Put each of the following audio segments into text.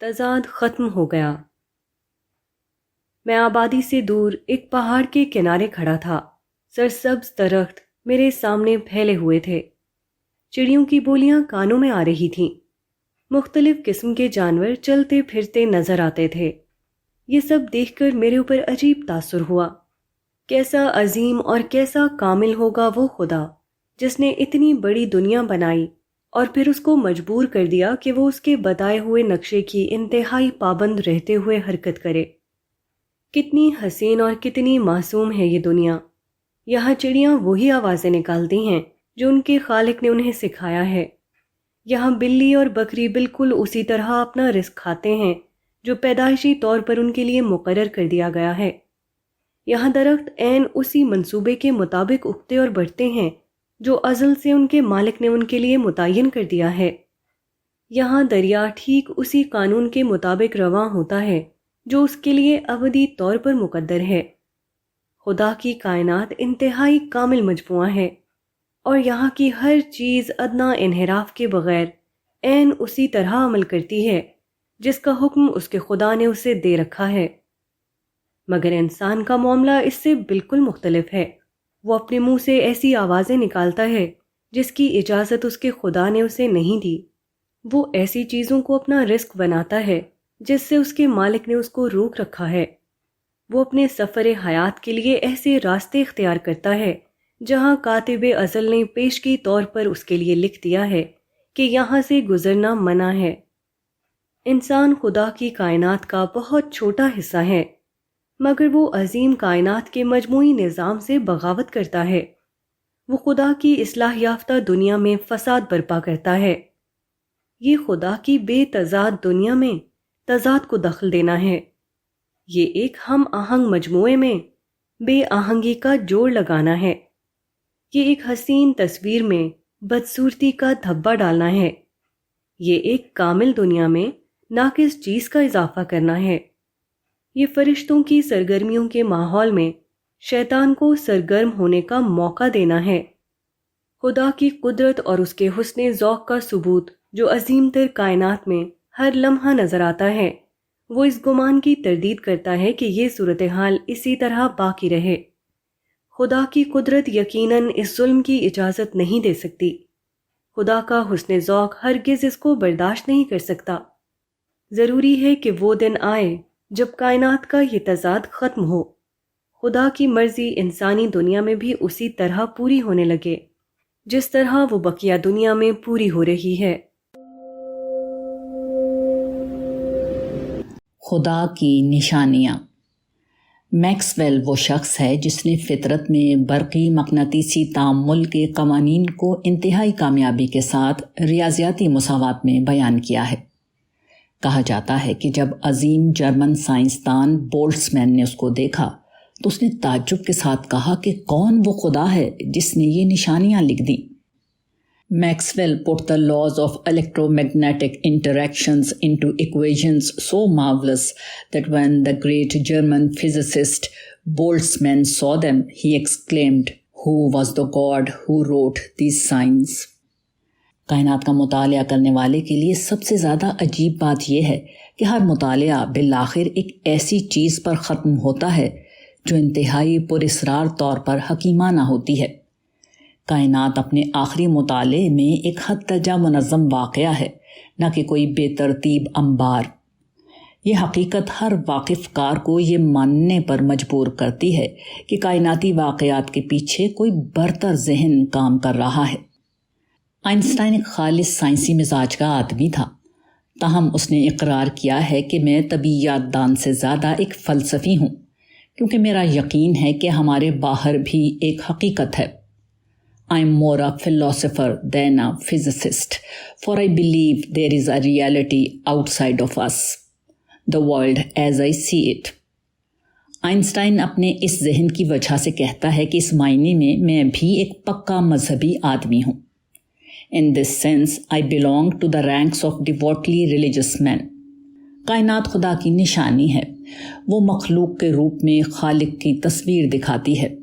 تضاد ختم ہو گیا۔ میں آبادی سے دور ایک پہاڑ کے کنارے کھڑا تھا۔ سرسبز درخت میرے سامنے پھیلے ہوئے تھے، چڑیوں کی بولیاں کانوں میں آ رہی تھیں، مختلف قسم کے جانور چلتے پھرتے نظر آتے تھے۔ یہ سب دیکھ کر میرے اوپر عجیب تاثر ہوا۔ کیسا عظیم اور کیسا کامل ہوگا وہ خدا جس نے اتنی بڑی دنیا بنائی اور پھر اس کو مجبور کر دیا کہ وہ اس کے بتائے ہوئے نقشے کی انتہائی پابند رہتے ہوئے حرکت کرے۔ کتنی حسین اور کتنی معصوم ہے یہ دنیا۔ یہاں چڑیاں وہی آوازیں نکالتی ہیں جو ان کے خالق نے انہیں سکھایا ہے۔ یہاں بلی اور بکری بالکل اسی طرح اپنا رزق کھاتے ہیں جو پیدائشی طور پر ان کے لیے مقرر کر دیا گیا ہے۔ یہاں درخت عین اسی منصوبے کے مطابق اگتے اور بڑھتے ہیں جو ازل سے ان کے مالک نے ان کے لیے متعین کر دیا ہے۔ یہاں دریا ٹھیک اسی قانون کے مطابق رواں ہوتا ہے جو اس کے لیے ابدی طور پر مقدر ہے۔ خدا کی کائنات انتہائی کامل مجموعہ ہے اور یہاں کی ہر چیز ادنیٰ انحراف کے بغیر عین اسی طرح عمل کرتی ہے جس کا حکم اس کے خدا نے اسے دے رکھا ہے۔ مگر انسان کا معاملہ اس سے بالکل مختلف ہے۔ وہ اپنے منہ سے ایسی آوازیں نکالتا ہے جس کی اجازت اس کے خدا نے اسے نہیں دی۔ وہ ایسی چیزوں کو اپنا رزق بناتا ہے جس سے اس کے مالک نے اس کو روک رکھا ہے۔ وہ اپنے سفر حیات کے لیے ایسے راستے اختیار کرتا ہے جہاں کاتب ازل نے پیشگی طور پر اس کے لیے لکھ دیا ہے کہ یہاں سے گزرنا منع ہے۔ انسان خدا کی کائنات کا بہت چھوٹا حصہ ہے، مگر وہ عظیم کائنات کے مجموعی نظام سے بغاوت کرتا ہے۔ وہ خدا کی اصلاح یافتہ دنیا میں فساد برپا کرتا ہے۔ یہ خدا کی بے تضاد دنیا میں تضاد کو دخل دینا ہے۔ یہ ایک ہم آہنگ مجموعے میں بے آہنگی کا جوڑ لگانا ہے۔ یہ ایک حسین تصویر میں بدصورتی کا دھبا ڈالنا ہے۔ یہ ایک کامل دنیا میں ناقص چیز کا اضافہ کرنا ہے۔ یہ فرشتوں کی سرگرمیوں کے ماحول میں شیطان کو سرگرم ہونے کا موقع دینا ہے۔ خدا کی قدرت اور اس کے حسن ذوق کا ثبوت جو عظیم تر کائنات میں ہر لمحہ نظر آتا ہے، وہ اس گمان کی تردید کرتا ہے کہ یہ صورتحال اسی طرح باقی رہے۔ خدا کی قدرت یقیناً اس ظلم کی اجازت نہیں دے سکتی۔ خدا کا حسن ذوق ہرگز اس کو برداشت نہیں کر سکتا۔ ضروری ہے کہ وہ دن آئے جب کائنات کا یہ تضاد ختم ہو، خدا کی مرضی انسانی دنیا میں بھی اسی طرح پوری ہونے لگے جس طرح وہ بقیہ دنیا میں پوری ہو رہی ہے۔ خدا کی نشانیاں۔ میکسویل وہ شخص ہے جس نے فطرت میں برقی مقناطیسی تعامل کے قوانین کو انتہائی کامیابی کے ساتھ ریاضیاتی مساوات میں بیان کیا ہے۔ کہا جاتا ہے کہ جب عظیم جرمن سائنسدان بولٹزمین نے اس کو دیکھا تو اس نے تعجب کے ساتھ کہا کہ کون وہ خدا ہے جس نے یہ نشانیاں لکھ دیں۔ Maxwell put the laws of electromagnetic interactions into equations so marvelous that when the great German physicist Boltzmann saw them, he exclaimed, "Who was the God who wrote these signs?" کائنات کا مطالعہ کرنے والے کے لیے سب سے زیادہ عجیب بات یہ ہے کہ ہر مطالعہ بالآخر ایک ایسی چیز پر ختم ہوتا ہے جو انتہائی پراسرار طور پر حکیمانہ ہوتی ہے۔ کائنات اپنے آخری مطالعے میں ایک حد درجہ منظم واقعہ ہے، نہ کہ کوئی بے ترتیب انبار۔ یہ حقیقت ہر واقف کار کو یہ ماننے پر مجبور کرتی ہے کہ کائناتی واقعات کے پیچھے کوئی برتر ذہن کام کر رہا ہے۔ آئنسٹائن ایک خالص سائنسی مزاج کا آدمی تھا، تاہم اس نے اقرار کیا ہے کہ میں طبیعیات دان سے زیادہ ایک فلسفی ہوں، کیونکہ میرا یقین ہے کہ ہمارے باہر بھی ایک حقیقت ہے۔ I am more a philosopher than a physicist, for I believe there is a reality outside of us, the world as I see it. Einstein اپنے اس ذہن کی وجہ سے کہتا ہے کہ اس معنی میں بھی ایک پکا مذہبی آدمی ہوں۔ In this sense, I belong to the ranks of devotedly religious men. کائنات خدا کی نشانی ہے، وہ مخلوق کے روپ میں خالق کی تصویر دکھاتی ہے۔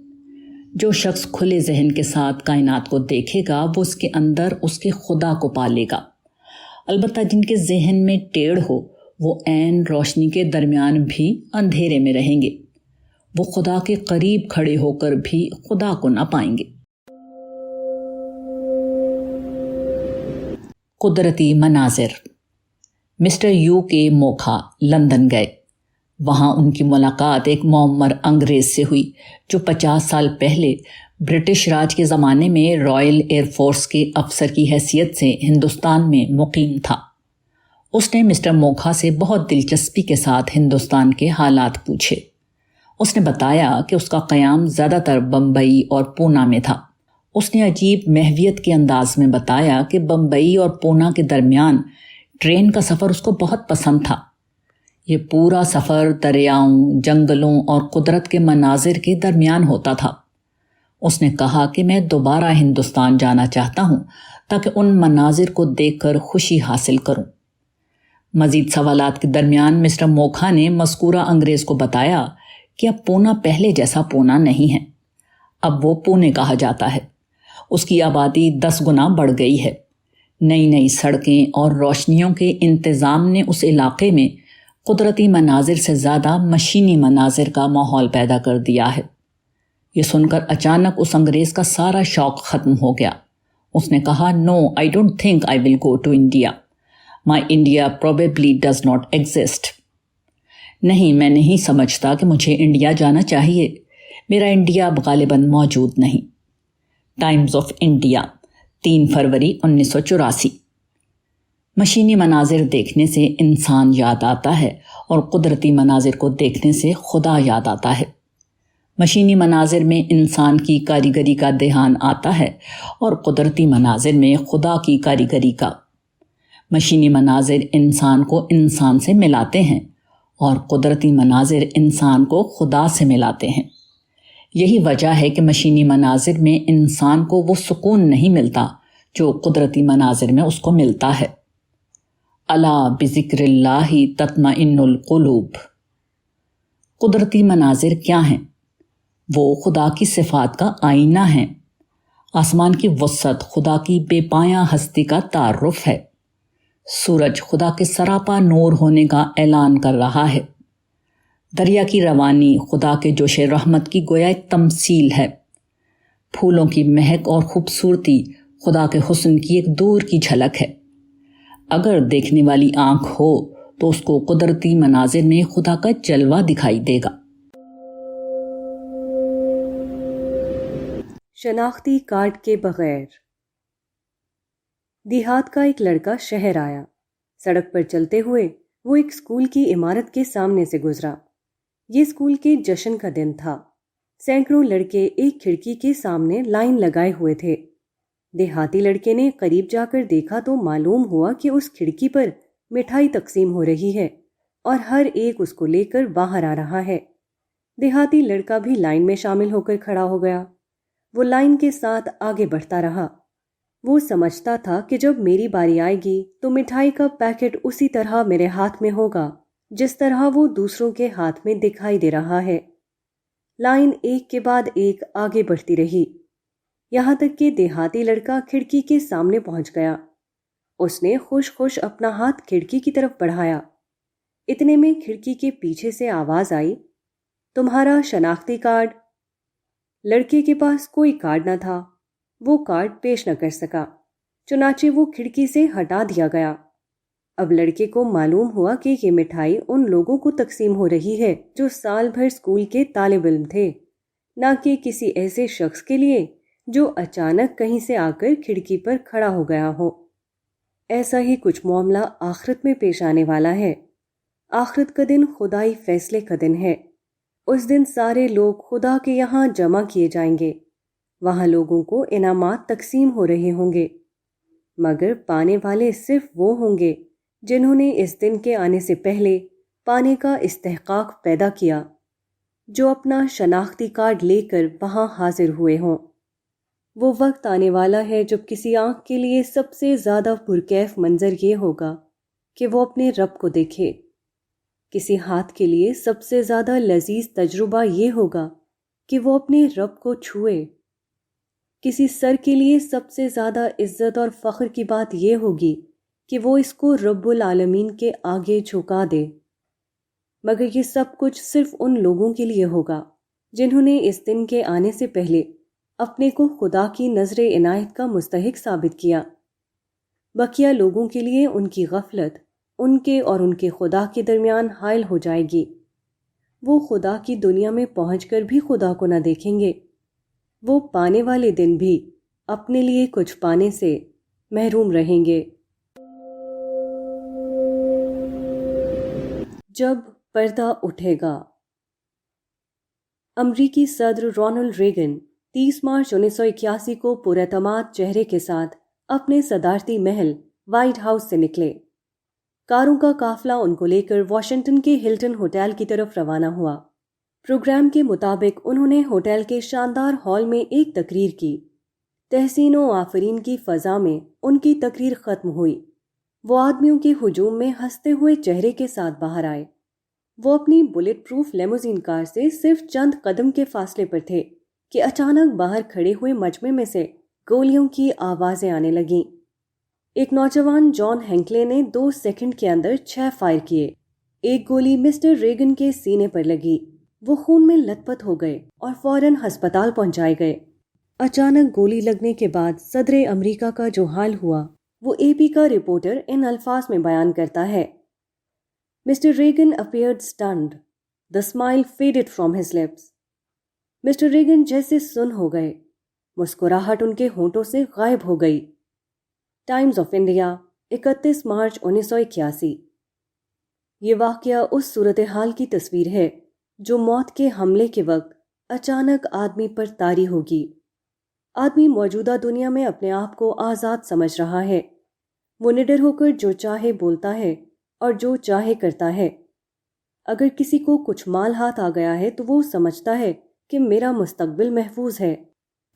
جو شخص کھلے ذہن کے ساتھ کائنات کو دیکھے گا وہ اس کے اندر اس کے خدا کو پالے گا، البتہ جن کے ذہن میں ٹیڑھ ہو وہ عین روشنی کے درمیان بھی اندھیرے میں رہیں گے، وہ خدا کے قریب کھڑے ہو کر بھی خدا کو نہ پائیں گے۔ قدرتی مناظر۔ مسٹر یو کے موکھا لندن گئے۔ وہاں ان کی ملاقات ایک معمر انگریز سے ہوئی جو 50 سال پہلے برٹش راج کے زمانے میں رائل ایئر فورس کے افسر کی حیثیت سے ہندوستان میں مقیم تھا۔ اس نے مسٹر موکھا سے بہت دلچسپی کے ساتھ ہندوستان کے حالات پوچھے۔ اس نے بتایا کہ اس کا قیام زیادہ تر بمبئی اور پونا میں تھا۔ اس نے عجیب محویت کے انداز میں بتایا کہ بمبئی اور پونا کے درمیان ٹرین کا سفر اس کو بہت پسند تھا۔ یہ پورا سفر دریاؤں، جنگلوں اور قدرت کے مناظر کے درمیان ہوتا تھا۔ اس نے کہا کہ میں دوبارہ ہندوستان جانا چاہتا ہوں تاکہ ان مناظر کو دیکھ کر خوشی حاصل کروں۔ مزید سوالات کے درمیان مسٹر موکھا نے مذکورہ انگریز کو بتایا کہ اب پونا پہلے جیسا پونا نہیں ہے، اب وہ پونے کہا جاتا ہے۔ اس کی آبادی 10 گنا بڑھ گئی ہے۔ نئی نئی سڑکیں اور روشنیوں کے انتظام نے اس علاقے میں قدرتی مناظر سے زیادہ مشینی مناظر کا ماحول پیدا کر دیا ہے۔ یہ سن کر اچانک اس انگریز کا سارا شوق ختم ہو گیا۔ اس نے کہا، "No, I don't think I will go to India. My India probably does not exist." نہیں، میں نہیں سمجھتا کہ مجھے انڈیا جانا چاہیے، میرا انڈیا اب غالباً موجود نہیں۔ ٹائمز آف انڈیا، 3 فروری 1984۔ مشینی مناظر دیکھنے سے انسان یاد آتا ہے اور قدرتی مناظر کو دیکھنے سے خدا یاد آتا ہے۔ مشینی مناظر میں انسان کی کاریگری کا دھیان آتا ہے اور قدرتی مناظر میں خدا کی کاریگری کا۔ مشینی مناظر انسان کو انسان سے ملاتے ہیں اور قدرتی مناظر انسان کو خدا سے ملاتے ہیں۔ یہی وجہ ہے کہ مشینی مناظر میں انسان کو وہ سکون نہیں ملتا جو قدرتی مناظر میں اس کو ملتا ہے۔ الا بذکر اللہ تطمئن القلوب۔ قدرتی مناظر کیا ہیں؟ وہ خدا کی صفات کا آئینہ ہیں۔ آسمان کی وسعت خدا کی بے پایاں ہستی کا تعارف ہے۔ سورج خدا کے سراپا نور ہونے کا اعلان کر رہا ہے۔ دریا کی روانی خدا کے جوش رحمت کی گویا ایک تمثیل ہے۔ پھولوں کی مہک اور خوبصورتی خدا کے حسن کی ایک دور کی جھلک ہے۔ اگر دیکھنے والی آنکھ ہو تو اس کو قدرتی مناظر میں خدا کا جلوہ دکھائی دے گا۔ شناختی کارڈ کے بغیر۔ دیہات کا ایک لڑکا شہر آیا۔ سڑک پر چلتے ہوئے وہ ایک اسکول کی عمارت کے سامنے سے گزرا۔ یہ اسکول کے جشن کا دن تھا۔ سینکڑوں لڑکے ایک کھڑکی کے سامنے لائن لگائے ہوئے تھے۔ دیہاتی لڑکے نے قریب جا کر دیکھا تو معلوم ہوا کہ اس کھڑکی پر مٹھائی تقسیم ہو رہی ہے اور ہر ایک اس کو لے کر باہر آ رہا ہے۔ دیہاتی لڑکا بھی لائن میں شامل ہو کر کھڑا ہو گیا۔ وہ لائن کے ساتھ آگے بڑھتا رہا۔ وہ سمجھتا تھا کہ جب میری باری آئے گی تو مٹھائی کا پیکٹ اسی طرح میرے ہاتھ میں ہوگا جس طرح وہ دوسروں کے ہاتھ میں دکھائی دے رہا ہے۔ لائن ایک کے بعد ایک آگے بڑھتی رہی، یہاں تک کہ دیہاتی لڑکا کھڑکی کے سامنے پہنچ گیا۔ اس نے خوش خوش اپنا ہاتھ کھڑکی کی طرف بڑھایا۔ اتنے میں کھڑکی کے پیچھے سے آواز آئی، "تمہارا شناختی کارڈ۔" لڑکے کے پاس کوئی کارڈ نہ تھا، وہ کارڈ پیش نہ کر سکا، چنانچہ وہ کھڑکی سے ہٹا دیا گیا۔ اب لڑکے کو معلوم ہوا کہ یہ مٹھائی ان لوگوں کو تقسیم ہو رہی ہے جو سال بھر اسکول کے طالب علم تھے، نہ کہ کسی ایسے شخص کے لیے جو اچانک کہیں سے آ کر کھڑکی پر کھڑا ہو گیا ہو۔ ایسا ہی کچھ معاملہ آخرت میں پیش آنے والا ہے۔ آخرت کا دن خدائی فیصلے کا دن ہے۔ اس دن سارے لوگ خدا کے یہاں جمع کیے جائیں گے۔ وہاں لوگوں کو انعامات تقسیم ہو رہے ہوں گے، مگر پانے والے صرف وہ ہوں گے جنہوں نے اس دن کے آنے سے پہلے پانے کا استحقاق پیدا کیا، جو اپنا شناختی کارڈ لے کر وہاں حاضر ہوئے ہوں۔ وہ وقت آنے والا ہے جب کسی آنکھ کے لیے سب سے زیادہ پرکیف منظر یہ ہوگا کہ وہ اپنے رب کو دیکھے، کسی ہاتھ کے لیے سب سے زیادہ لذیذ تجربہ یہ ہوگا کہ وہ اپنے رب کو چھوئے، کسی سر کے لیے سب سے زیادہ عزت اور فخر کی بات یہ ہوگی کہ وہ اس کو رب العالمین کے آگے جھکا دے، مگر یہ سب کچھ صرف ان لوگوں کے لیے ہوگا جنہوں نے اس دن کے آنے سے پہلے اپنے کو خدا کی نظر عنایت کا مستحق ثابت کیا۔ بقیہ لوگوں کے لیے ان کی غفلت ان کے اور ان کے خدا کے درمیان حائل ہو جائے گی۔ وہ خدا کی دنیا میں پہنچ کر بھی خدا کو نہ دیکھیں گے۔ وہ پانے والے دن بھی اپنے لیے کچھ پانے سے محروم رہیں گے۔ جب پردہ اٹھے گا۔ امریکی صدر رونلڈ ریگن 30 مارچ 1981 کو پراعتماد چہرے کے ساتھ اپنے صدارتی محل وائٹ ہاؤس سے نکلے۔ کاروں کا قافلہ ان کو لے کر واشنگٹن کے ہلٹن ہوٹل کی طرف روانہ ہوا۔ پروگرام کے مطابق انہوں نے ہوٹل کے شاندار ہال میں ایک تقریر کی۔ تحسین و آفرین کی فضا میں ان کی تقریر ختم ہوئی۔ وہ آدمیوں کے ہجوم میں ہنستے ہوئے چہرے کے ساتھ باہر آئے۔ وہ اپنی بلٹ پروف لیموزین کار سے صرف چند قدم کے فاصلے پر تھے کہ اچانک باہر کھڑے ہوئے مجمع میں سے گولیوں کی آوازیں آنے لگیں۔ ایک نوجوان جان ہینکلے نے 2 سیکنڈ کے اندر 6 فائر کیے۔ ایک گولی مسٹر ریگن کے سینے پر لگی۔ وہ خون میں لت پت ہو گئے اور فوراً ہسپتال پہنچائے گئے۔ اچانک گولی لگنے کے بعد صدر امریکہ کا جو حال ہوا وہ اے پی کا رپورٹر ان الفاظ میں بیان کرتا ہے: mister Reagan appeared stunned. The smile faded from his lips. Mister Reagan جیسے سن ہو گئے، مسکراہٹ ان کے ہونٹوں سے غائب ہو گئی۔ Times of India 31 March 1981۔ یہ واقعہ اس صورتحال کی تصویر ہے جو موت کے حملے کے وقت اچانک آدمی پر طاری ہوگی۔ آدمی موجودہ دنیا میں اپنے آپ کو آزاد سمجھ رہا ہے۔ وہ نڈر ہو کر جو چاہے بولتا ہے اور جو چاہے کرتا ہے۔ اگر کسی کو کچھ مال ہاتھ آ گیا ہے تو وہ سمجھتا ہے کہ میرا مستقبل محفوظ ہے۔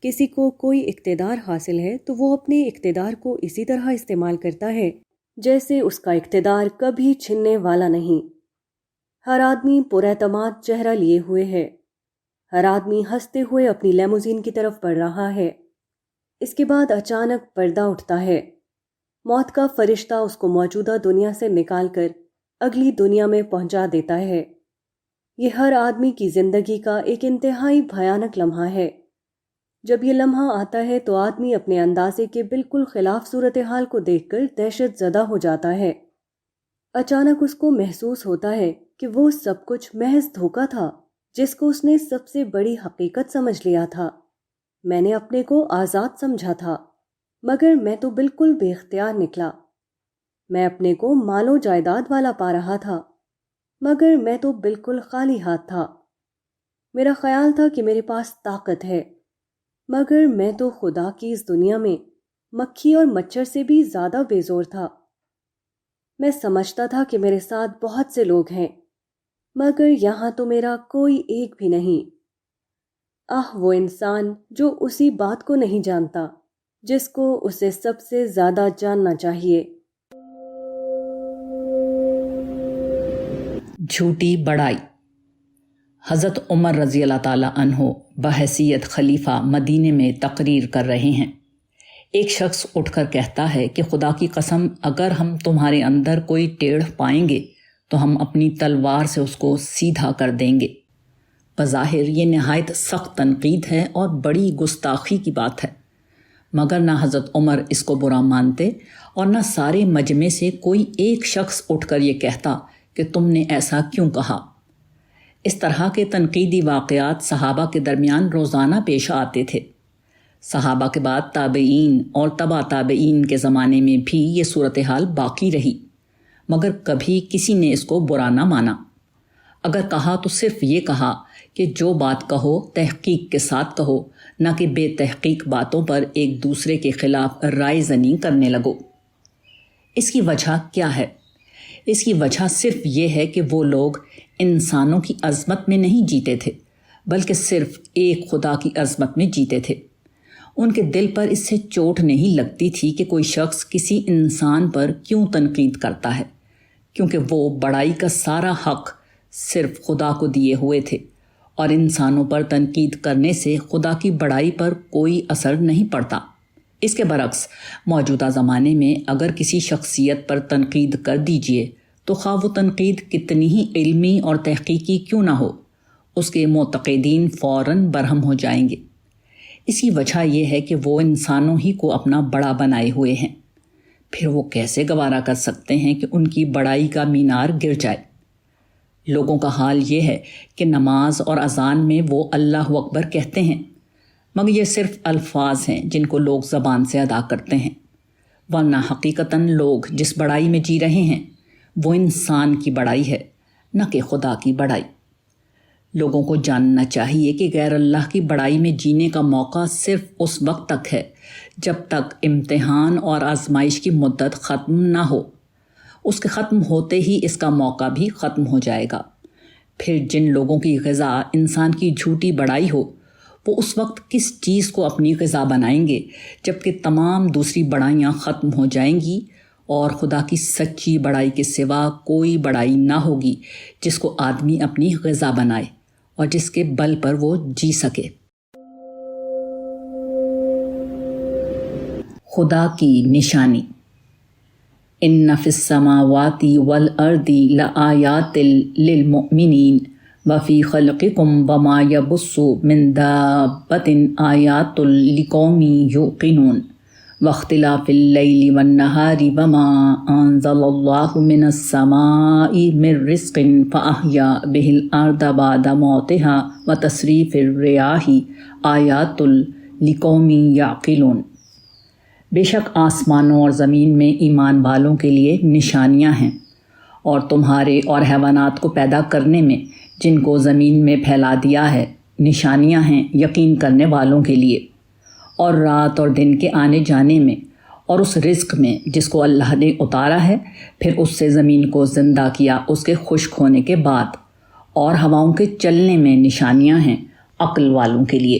کسی کو کوئی اقتدار حاصل ہے تو وہ اپنے اقتدار کو اسی طرح استعمال کرتا ہے جیسے اس کا اقتدار کبھی چھننے والا نہیں۔ ہر آدمی پراعتماد چہرہ لیے ہوئے ہے۔ ہر آدمی ہنستے ہوئے اپنی لیموزین کی طرف بڑھ رہا ہے۔ اس کے بعد اچانک پردہ اٹھتا ہے۔ موت کا فرشتہ اس کو موجودہ دنیا سے نکال کر اگلی دنیا میں پہنچا دیتا ہے۔ یہ ہر آدمی کی زندگی کا ایک انتہائی بھیانک لمحہ ہے۔ جب یہ لمحہ آتا ہے تو آدمی اپنے اندازے کے بالکل خلاف صورتحال کو دیکھ کر دہشت زدہ ہو جاتا ہے۔ اچانک اس کو محسوس ہوتا ہے کہ وہ سب کچھ محض دھوکہ تھا جس کو اس نے سب سے بڑی حقیقت سمجھ لیا تھا۔ میں نے اپنے کو آزاد سمجھا تھا، مگر میں تو بالکل بے اختیار نکلا۔ میں اپنے کو مال و جائیداد والا پا رہا تھا، مگر میں تو بالکل خالی ہاتھ تھا۔ میرا خیال تھا کہ میرے پاس طاقت ہے، مگر میں تو خدا کی اس دنیا میں مکھی اور مچھر سے بھی زیادہ بے زور تھا۔ میں سمجھتا تھا کہ میرے ساتھ بہت سے لوگ ہیں، مگر یہاں تو میرا کوئی ایک بھی نہیں۔ وہ انسان جو اسی بات کو نہیں جانتا جس کو اسے سب سے زیادہ جاننا چاہیے۔ جھوٹی بڑائی۔ حضرت عمر رضی اللہ تعالیٰ عنہ بحیثیت خلیفہ مدینے میں تقریر کر رہے ہیں۔ ایک شخص اٹھ کر کہتا ہے کہ خدا کی قسم اگر ہم تمہارے اندر کوئی ٹیڑھ پائیں گے تو ہم اپنی تلوار سے اس کو سیدھا کر دیں گے۔ بظاہر یہ نہایت سخت تنقید ہے اور بڑی گستاخی کی بات ہے، مگر نہ حضرت عمر اس کو برا مانتے اور نہ سارے مجمع سے کوئی ایک شخص اٹھ کر یہ کہتا کہ تم نے ایسا کیوں کہا۔ اس طرح کے تنقیدی واقعات صحابہ کے درمیان روزانہ پیش آتے تھے۔ صحابہ کے بعد تابعین اور تبع تابعین کے زمانے میں بھی یہ صورتحال باقی رہی، مگر کبھی کسی نے اس کو برا نہ مانا۔ اگر کہا تو صرف یہ کہا کہ جو بات کہو تحقیق کے ساتھ کہو، نہ کہ بے تحقیق باتوں پر ایک دوسرے کے خلاف رائے زنی کرنے لگو۔ اس کی وجہ کیا ہے؟ اس کی وجہ صرف یہ ہے کہ وہ لوگ انسانوں کی عظمت میں نہیں جیتے تھے، بلکہ صرف ایک خدا کی عظمت میں جیتے تھے۔ ان کے دل پر اس سے چوٹ نہیں لگتی تھی کہ کوئی شخص کسی انسان پر کیوں تنقید کرتا ہے، کیونکہ وہ بڑائی کا سارا حق صرف خدا کو دیے ہوئے تھے، اور انسانوں پر تنقید کرنے سے خدا کی بڑائی پر کوئی اثر نہیں پڑتا۔ اس کے برعکس موجودہ زمانے میں اگر کسی شخصیت پر تنقید کر دیجیے تو خواہ وہ تنقید کتنی ہی علمی اور تحقیقی کیوں نہ ہو، اس کے معتقدین فوراً برہم ہو جائیں گے۔ اس کی وجہ یہ ہے کہ وہ انسانوں ہی کو اپنا بڑا بنائے ہوئے ہیں، پھر وہ کیسے گوارا کر سکتے ہیں کہ ان کی بڑائی کا مینار گر جائے؟ لوگوں کا حال یہ ہے کہ نماز اور اذان میں وہ اللہ اکبر کہتے ہیں، مگر یہ صرف الفاظ ہیں جن کو لوگ زبان سے ادا کرتے ہیں، ورنہ حقیقتاً لوگ جس بڑائی میں جی رہے ہیں وہ انسان کی بڑائی ہے، نہ کہ خدا کی بڑائی۔ لوگوں کو جاننا چاہیے کہ غیر اللہ کی بڑائی میں جینے کا موقع صرف اس وقت تک ہے جب تک امتحان اور آزمائش کی مدت ختم نہ ہو۔ اس کے ختم ہوتے ہی اس کا موقع بھی ختم ہو جائے گا۔ پھر جن لوگوں کی غذا انسان کی جھوٹی بڑائی ہو، وہ اس وقت کس چیز کو اپنی غذا بنائیں گے جب کہ تمام دوسری بڑائیاں ختم ہو جائیں گی اور خدا کی سچی بڑائی کے سوا کوئی بڑائی نہ ہوگی جس کو آدمی اپنی غذا بنائے اور جس کے بل پر وہ جی سکے۔ خدا کی نشانی۔ ان فی السماوات والارض لآیات للمؤمنین وفی خلقکم وما یبث من دابۃ آیات لقوم یوقنون واختلاف اللیل والنہار وما انزل اللہ من السماء من رزق فاحیا بہ الارض بعد موتها وتصریف الرياح آیات لقوم یعقلون۔ بے شک آسمانوں اور زمین میں ایمان والوں کے لیے نشانیاں ہیں، اور تمہارے اور حیوانات کو پیدا کرنے میں جن کو زمین میں پھیلا دیا ہے نشانیاں ہیں یقین کرنے والوں کے لیے، اور رات اور دن کے آنے جانے میں اور اس رزق میں جس کو اللہ نے اتارا ہے، پھر اس سے زمین کو زندہ کیا اس کے خشک ہونے کے بعد، اور ہواؤں کے چلنے میں نشانیاں ہیں عقل والوں کے لیے۔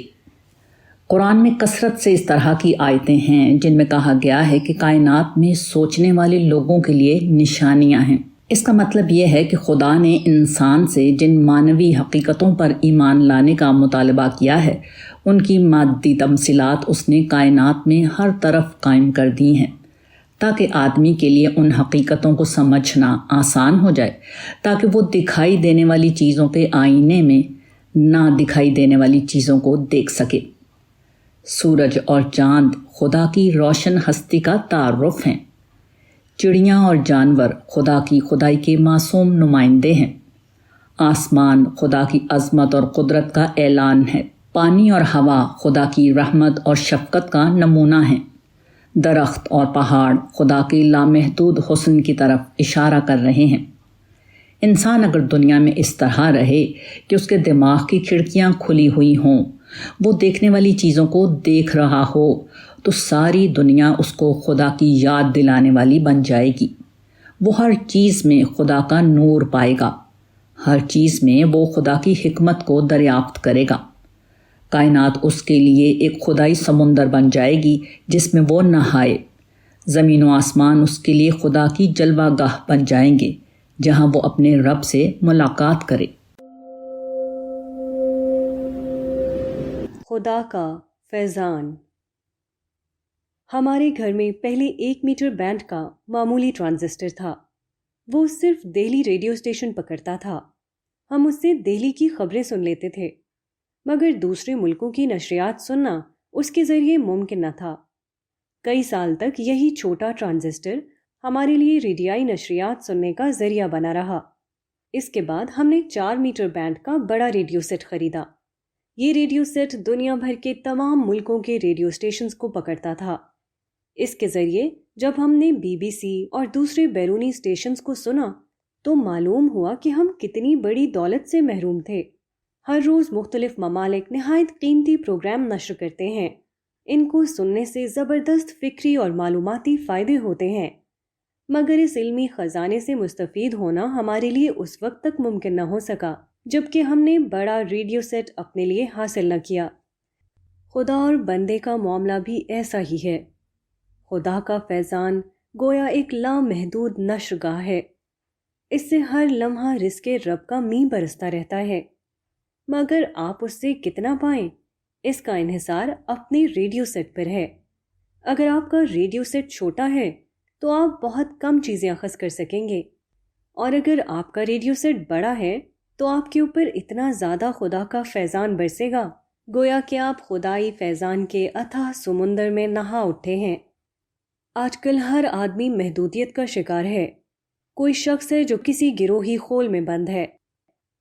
قرآن میں کثرت سے اس طرح کی آیتیں ہیں جن میں کہا گیا ہے کہ کائنات میں سوچنے والے لوگوں کے لیے نشانیاں ہیں۔ اس کا مطلب یہ ہے کہ خدا نے انسان سے جن معنوی حقیقتوں پر ایمان لانے کا مطالبہ کیا ہے، ان کی مادی تمثیلات اس نے کائنات میں ہر طرف قائم کر دی ہیں، تاکہ آدمی کے لیے ان حقیقتوں کو سمجھنا آسان ہو جائے، تاکہ وہ دکھائی دینے والی چیزوں کے آئینے میں نہ دکھائی دینے والی چیزوں کو دیکھ سکے۔ سورج اور چاند خدا کی روشن ہستی کا تعارف ہیں۔ چڑیاں اور جانور خدا کی خدائی کے معصوم نمائندے ہیں۔ آسمان خدا کی عظمت اور قدرت کا اعلان ہے۔ پانی اور ہوا خدا کی رحمت اور شفقت کا نمونہ ہیں۔ درخت اور پہاڑ خدا کے لامحدود حسن کی طرف اشارہ کر رہے ہیں۔ انسان اگر دنیا میں اس طرح رہے کہ اس کے دماغ کی کھڑکیاں کھلی ہوئی ہوں، وہ دیکھنے والی چیزوں کو دیکھ رہا ہو، تو ساری دنیا اس کو خدا کی یاد دلانے والی بن جائے گی۔ وہ ہر چیز میں خدا کا نور پائے گا، ہر چیز میں وہ خدا کی حکمت کو دریافت کرے گا۔ کائنات اس کے لیے ایک خدائی سمندر بن جائے گی جس میں وہ نہائے۔ زمین و آسمان اس کے لیے خدا کی جلوہ گاہ بن جائیں گے جہاں وہ اپنے رب سے ملاقات کرے۔ خدا کا فیضان۔ ہمارے گھر میں پہلے 1 میٹر بینڈ کا معمولی ٹرانزسٹر تھا۔ وہ صرف دہلی ریڈیو اسٹیشن پکڑتا تھا۔ ہم اس سے دہلی کی خبریں سن لیتے تھے، مگر دوسرے ملکوں کی نشریات سننا اس کے ذریعے ممکن نہ تھا۔ کئی سال تک یہی چھوٹا ٹرانزسٹر ہمارے لیے ریڈیائی نشریات سننے کا ذریعہ بنا رہا۔ اس کے بعد ہم نے 4 میٹر بینڈ کا بڑا ریڈیو سیٹ خریدا۔ یہ ریڈیو سیٹ دنیا بھر کے تمام ملکوں کے ریڈیو اسٹیشنز کو پکڑتا تھا۔ اس کے ذریعے جب ہم نے BBC اور دوسرے بیرونی اسٹیشنز کو سنا تو معلوم ہوا کہ ہم کتنی بڑی دولت سے محروم تھے۔ ہر روز مختلف ممالک نہایت قیمتی پروگرام نشر کرتے ہیں۔ ان کو سننے سے زبردست فکری اور معلوماتی فائدے ہوتے ہیں، مگر اس علمی خزانے سے مستفید ہونا ہمارے لیے اس وقت تک ممکن نہ ہو سکا جب کہ ہم نے بڑا ریڈیو سیٹ اپنے لیے حاصل نہ کیا۔ خدا اور بندے کا معاملہ بھی ایسا ہی ہے۔ خدا کا فیضان گویا ایک لامحدود نشر گاہ ہے۔ اس سے ہر لمحہ رزق رب کا می برستا رہتا ہے، مگر آپ اس سے کتنا پائیں اس کا انحصار اپنے ریڈیو سیٹ پر ہے۔ اگر آپ کا ریڈیو سیٹ چھوٹا ہے تو آپ بہت کم چیزیں اخذ کر سکیں گے، اور اگر آپ کا ریڈیو سیٹ بڑا ہے تو آپ کے اوپر اتنا زیادہ خدا کا فیضان برسے گا گویا کہ آپ خدائی فیضان کے اتھاہ سمندر میں نہا اٹھے ہیں۔ آج کل ہر آدمی محدودیت کا شکار ہے۔ کوئی شخص ہے جو کسی گروہی خول میں بند ہے،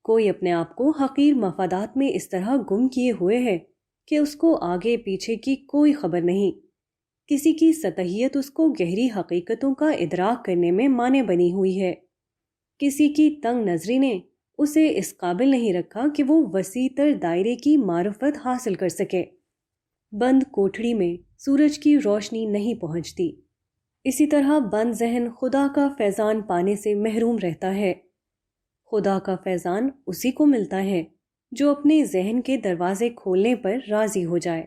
کوئی اپنے آپ کو حقیر مفادات میں اس طرح گم کیے ہوئے ہے کہ اس کو آگے پیچھے کی کوئی خبر نہیں۔ کسی کی سطحیت اس کو گہری حقیقتوں کا ادراک کرنے میں مانع بنی ہوئی ہے، کسی کی تنگ نظری نے اسے اس قابل نہیں رکھا کہ وہ وسیع تر دائرے کی معرفت حاصل کر سکے۔ بند کوٹھڑی میں سورج کی روشنی نہیں پہنچتی، اسی طرح بند ذہن خدا کا فیضان پانے سے محروم رہتا ہے۔ خدا کا فیضان اسی کو ملتا ہے جو اپنے ذہن کے دروازے کھولنے پر راضی ہو جائے۔